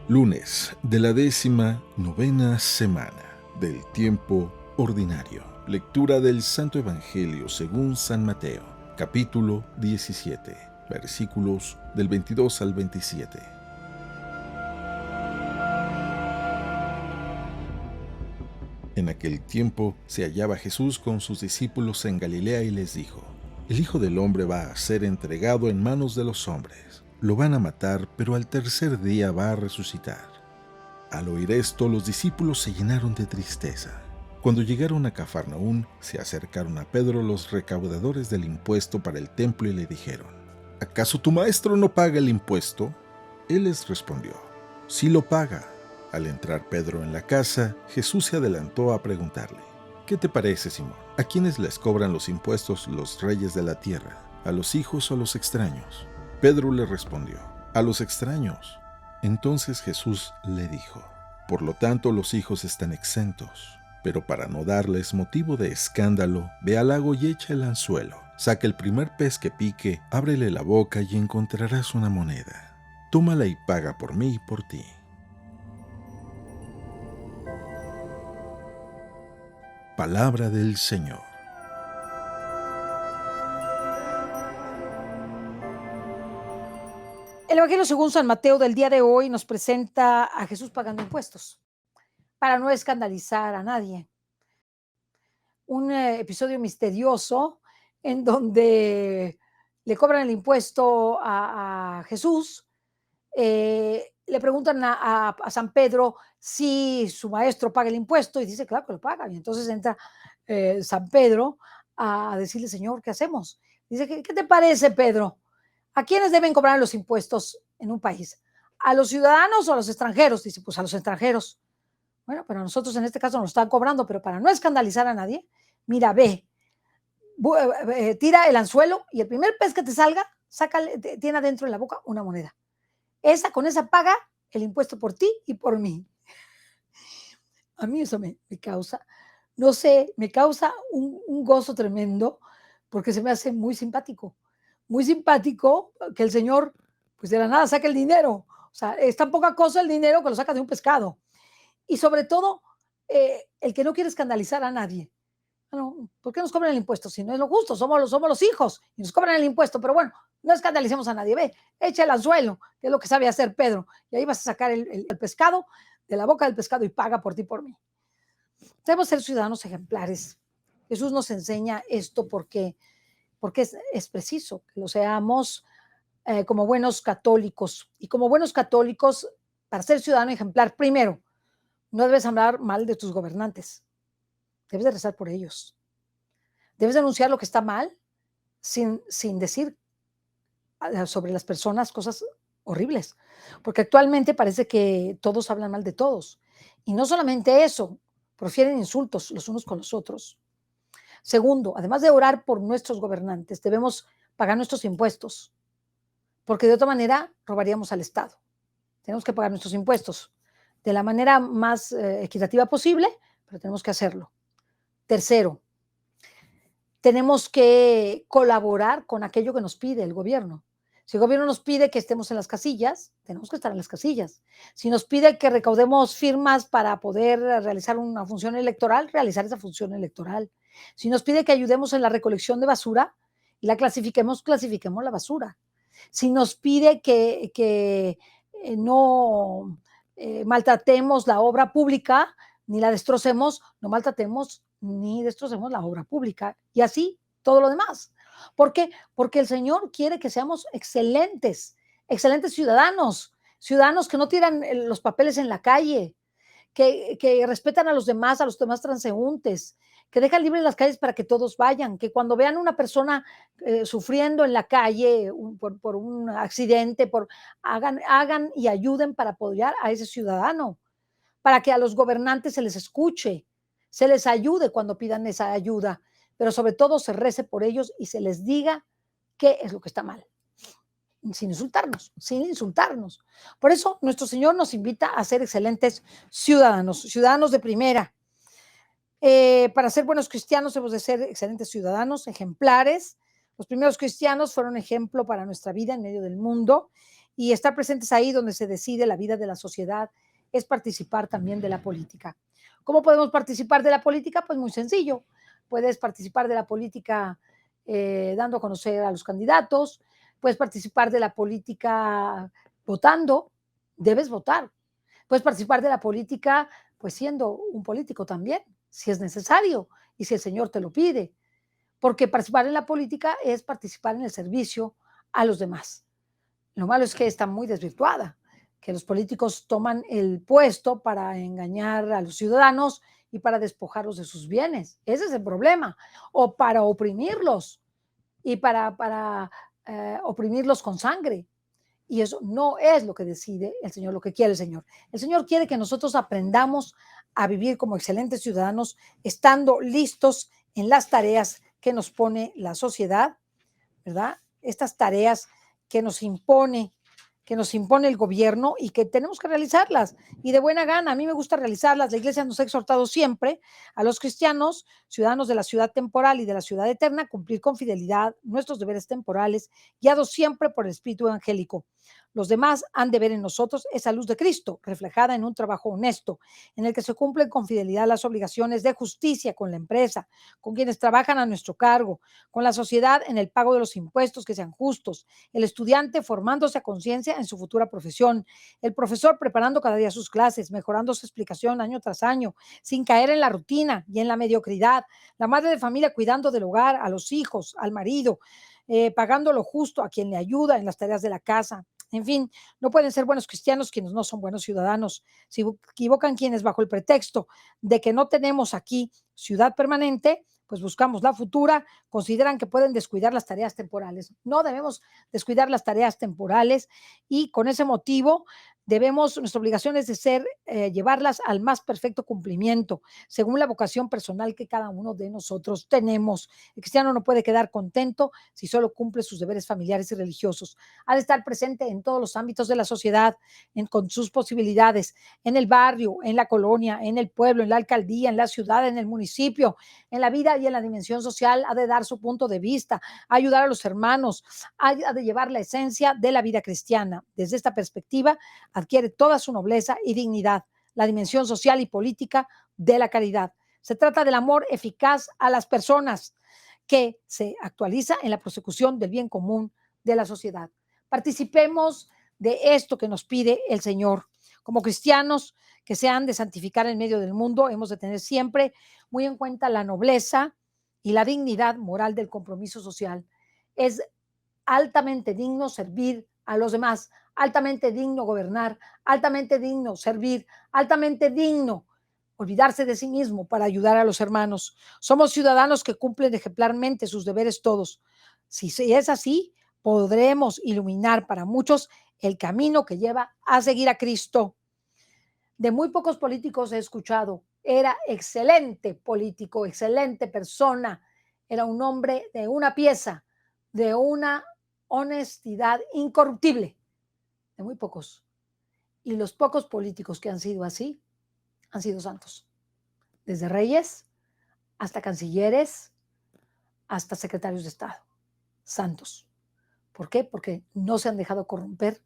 Lunes de la 19ª semana del tiempo ordinario. Lectura del Santo Evangelio según San Mateo, capítulo 17, versículos del 22 al 27. En aquel tiempo se hallaba Jesús con sus discípulos en Galilea y les dijo: El Hijo del Hombre va a ser entregado en manos de los hombres. Lo van a matar, pero al tercer día va a resucitar. Al oír esto, los discípulos se llenaron de tristeza. Cuando llegaron a Cafarnaún, se acercaron a Pedro los recaudadores del impuesto para el templo y le dijeron: ¿Acaso tu maestro no paga el impuesto? Él les respondió: Sí lo paga. Al entrar Pedro en la casa, Jesús se adelantó a preguntarle: ¿Qué te parece, Simón? ¿A quiénes les cobran los impuestos los reyes de la tierra? ¿A los hijos o a los extraños? Pedro le respondió: A los extraños. Entonces Jesús le dijo: Por lo tanto los hijos están exentos. Pero para no darles motivo de escándalo, ve al lago y echa el anzuelo. Saca el primer pez que pique, ábrele la boca y encontrarás una moneda. Tómala y paga por mí y por ti. Palabra del Señor. El Evangelio según San Mateo del día de hoy nos presenta a Jesús pagando impuestos para no escandalizar a nadie. Un episodio misterioso en donde le cobran el impuesto a Jesús. Le preguntan a San Pedro si su maestro paga el impuesto y dice, claro que lo paga. Y entonces entra San Pedro a decirle, Señor, ¿qué hacemos? Dice, ¿qué te parece, Pedro? ¿A quiénes deben cobrar los impuestos en un país? ¿A los ciudadanos o a los extranjeros? Dice, pues a los extranjeros. Bueno, pero nosotros en este caso nos están cobrando, pero para no escandalizar a nadie, mira, tira el anzuelo y el primer pez que te salga, tiene adentro en la boca una moneda. Con esa paga el impuesto por ti y por mí. A mí eso me causa, no sé, me causa un gozo tremendo porque se me hace muy simpático que el Señor, pues de la nada saque el dinero. O sea, es tan poca cosa el dinero que lo saca de un pescado. Y sobre todo, el que no quiere escandalizar a nadie. No, ¿por qué nos cobran el impuesto? Si no es lo justo, somos los hijos y nos cobran el impuesto, pero bueno, no escandalicemos a nadie. Ve, echa el anzuelo, que es lo que sabe hacer Pedro, y ahí vas a sacar el pescado de la boca del pescado y paga por ti y por mí. Debemos ser ciudadanos ejemplares. Jesús nos enseña esto porque es preciso que lo seamos como buenos católicos. Y como buenos católicos, para ser ciudadano ejemplar, primero, no debes hablar mal de tus gobernantes, debes de rezar por ellos. Debes denunciar lo que está mal sin decir sobre las personas cosas horribles, porque actualmente parece que todos hablan mal de todos. Y no solamente eso, profieren insultos los unos con los otros. Segundo, además de orar por nuestros gobernantes, debemos pagar nuestros impuestos, porque de otra manera robaríamos al Estado. Tenemos que pagar nuestros impuestos de la manera más equitativa posible, pero tenemos que hacerlo. Tercero, tenemos que colaborar con aquello que nos pide el gobierno. Si el gobierno nos pide que estemos en las casillas, tenemos que estar en las casillas. Si nos pide que recaudemos firmas para poder realizar una función electoral, realizar esa función electoral. Si nos pide que ayudemos en la recolección de basura y la clasifiquemos la basura. Si nos pide que no maltratemos la obra pública ni la destrocemos, no maltratemos ni destrocemos la obra pública y así todo lo demás. ¿Por qué? Porque el Señor quiere que seamos excelentes, excelentes ciudadanos, ciudadanos que no tiran los papeles en la calle, que respetan a los demás transeúntes, que dejan libres las calles para que todos vayan, que cuando vean una persona sufriendo en la calle por un accidente, hagan y ayuden para apoyar a ese ciudadano, para que a los gobernantes se les escuche, se les ayude cuando pidan esa ayuda, pero sobre todo se rece por ellos y se les diga qué es lo que está mal, sin insultarnos, sin insultarnos. Por eso nuestro Señor nos invita a ser excelentes ciudadanos, ciudadanos de primera. Para ser buenos cristianos hemos de ser excelentes ciudadanos, ejemplares. Los primeros cristianos fueron ejemplo para nuestra vida en medio del mundo y estar presentes ahí donde se decide la vida de la sociedad es participar también de la política. ¿Cómo podemos participar de la política? Pues muy sencillo. Puedes participar de la política dando a conocer a los candidatos, puedes participar de la política votando, debes votar. Puedes participar de la política, pues siendo un político también, si es necesario y si el Señor te lo pide, porque participar en la política es participar en el servicio a los demás. Lo malo es que está muy desvirtuada, que los políticos toman el puesto para engañar a los ciudadanos y para despojarlos de sus bienes. Ese es el problema. O para oprimirlos y para oprimirlos con sangre. Y eso no es lo que decide el Señor, lo que quiere el Señor. El Señor quiere que nosotros aprendamos a vivir como excelentes ciudadanos, estando listos en las tareas que nos pone la sociedad, ¿verdad? Estas tareas que nos impone que nos impone el gobierno y que tenemos que realizarlas y de buena gana. A mí me gusta realizarlas. La iglesia nos ha exhortado siempre a los cristianos, ciudadanos de la ciudad temporal y de la ciudad eterna, cumplir con fidelidad nuestros deberes temporales, guiados siempre por el Espíritu evangélico. Los demás han de ver en nosotros esa luz de Cristo reflejada en un trabajo honesto, en el que se cumplen con fidelidad las obligaciones de justicia con la empresa, con quienes trabajan a nuestro cargo, con la sociedad en el pago de los impuestos que sean justos, el estudiante formándose a conciencia en su futura profesión, el profesor preparando cada día sus clases, mejorando su explicación año tras año, sin caer en la rutina y en la mediocridad, la madre de familia cuidando del hogar, a los hijos, al marido, pagando lo justo a quien le ayuda en las tareas de la casa. En fin, no pueden ser buenos cristianos quienes no son buenos ciudadanos. Se equivocan quienes bajo el pretexto de que no tenemos aquí ciudad permanente, pues buscamos la futura, consideran que pueden descuidar las tareas temporales. No debemos descuidar las tareas temporales y con ese motivo debemos, nuestra obligación es de llevarlas al más perfecto cumplimiento, según la vocación personal que cada uno de nosotros tenemos. El cristiano no puede quedar contento si solo cumple sus deberes familiares y religiosos. Ha de estar presente en todos los ámbitos de la sociedad, con sus posibilidades, en el barrio, en la colonia, en el pueblo, en la alcaldía, en la ciudad, en el municipio, en la vida y en la dimensión social. Ha de dar su punto de vista, ayudar a los hermanos, ha de llevar la esencia de la vida cristiana. Desde esta perspectiva, adquiere toda su nobleza y dignidad, la dimensión social y política de la caridad. Se trata del amor eficaz a las personas que se actualiza en la prosecución del bien común de la sociedad. Participemos de esto que nos pide el Señor. Como cristianos que se han de santificar en medio del mundo, hemos de tener siempre muy en cuenta la nobleza y la dignidad moral del compromiso social. Es altamente digno servir a los demás, altamente digno gobernar, altamente digno servir, altamente digno olvidarse de sí mismo para ayudar a los hermanos. Somos ciudadanos que cumplen ejemplarmente sus deberes todos. Si es así, podremos iluminar para muchos el camino que lleva a seguir a Cristo. De muy pocos políticos he escuchado. Era excelente político, excelente persona. Era un hombre de una pieza, de una honestidad incorruptible. De muy pocos. Y los pocos políticos que han sido así han sido santos. Desde reyes hasta cancilleres, hasta secretarios de Estado. Santos. ¿Por qué? Porque no se han dejado corromper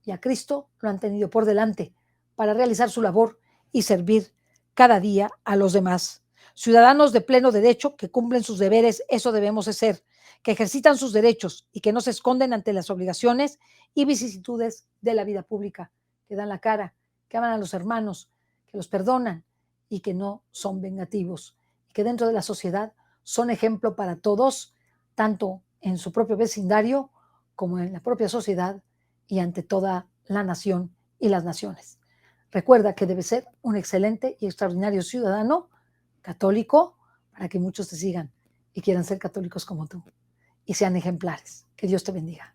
y a Cristo lo han tenido por delante para realizar su labor y servir cada día a los demás. Ciudadanos de pleno derecho que cumplen sus deberes, eso debemos de ser, que ejercitan sus derechos y que no se esconden ante las obligaciones y vicisitudes de la vida pública, que dan la cara, que aman a los hermanos, que los perdonan y que no son vengativos, y que dentro de la sociedad son ejemplo para todos, tanto en su propio vecindario como en la propia sociedad y ante toda la nación y las naciones. Recuerda que debes ser un excelente y extraordinario ciudadano católico para que muchos te sigan y quieran ser católicos como tú y sean ejemplares. Que Dios te bendiga.